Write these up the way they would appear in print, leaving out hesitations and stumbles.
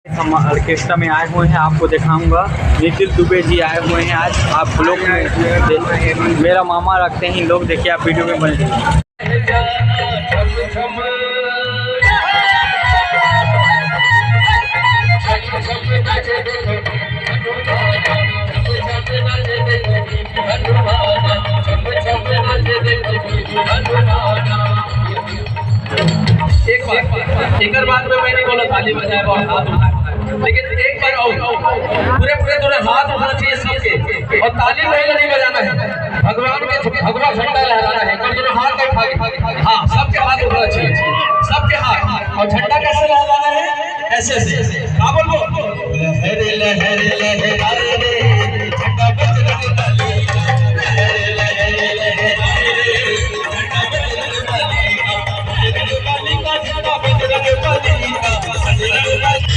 हम ऑर्केस्ट्रा में आए हुए हैं, आपको दिखाऊंगा। निखिल दुबे जी आए हुए हैं आज। आप लोग मेरा मामा रखते हैं लोग, देखिए आप वीडियो में बने। एक बात में मैं नहीं बोला ताली बजाए और हाथ उठाए, लेकिन एक बार और पूरे हाथ उठाना चाहिए सबके, और ताली पहले नहीं बजाना है, भगवा झंडा लहराना है, दोनों हाथ उठा के, हाँ सबके हाथ उठाना चाहिए, सबके हाथ। और झंडा कैसे लहराना है? ऐसे ऐसे क्या बोलो, लहरे लहरे लहरे रे झंडा बजरंग बली, लहरे लहरे लहरे रे झंडा बजरंग बली, बजरंग बली का झंडा बजरंग बली का बजरंग बली।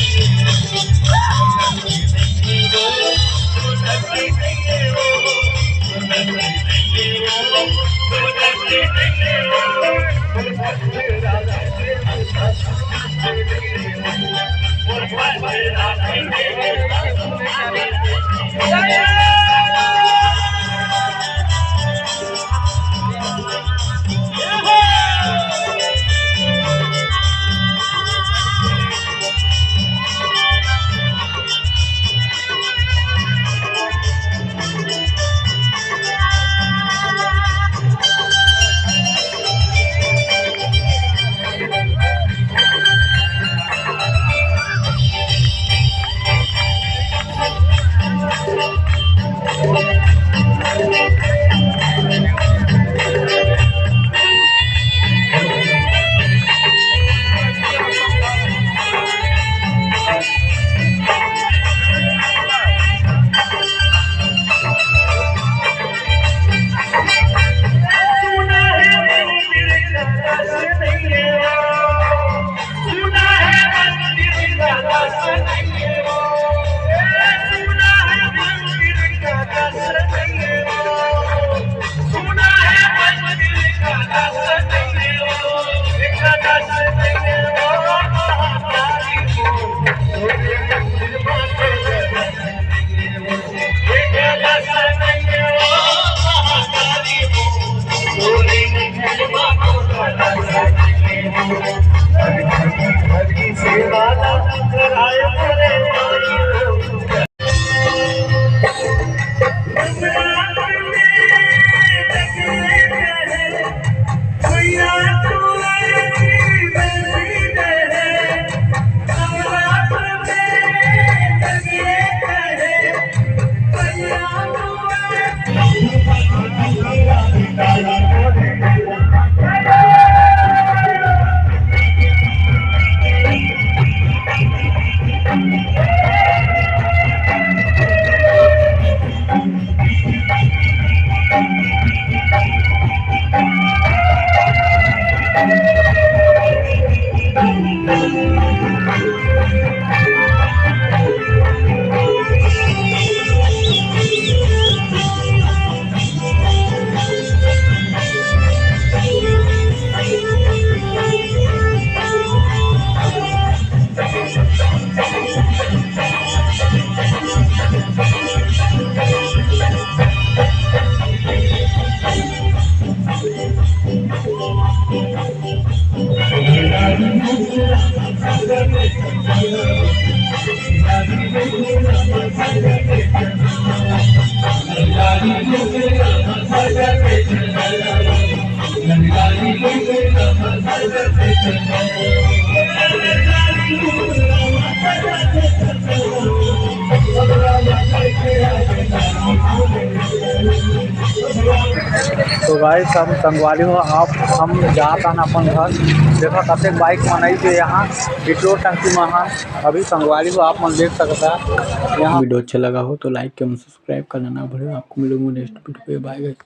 तो गाइस हम संगवारी हो, आप हम जाता ना अपन घर देखो कते बाइक मनाई के यहाँ पेट्रोल टंकी महान अभी संगवारी हो, आप मन देख सकता है। यहाँ वीडियो अच्छा लगा हो तो लाइक एवं सब्सक्राइब करना ना भूलें। आपको मिलूंगा नेक्स्ट वीडियो पे, बाय गाइस।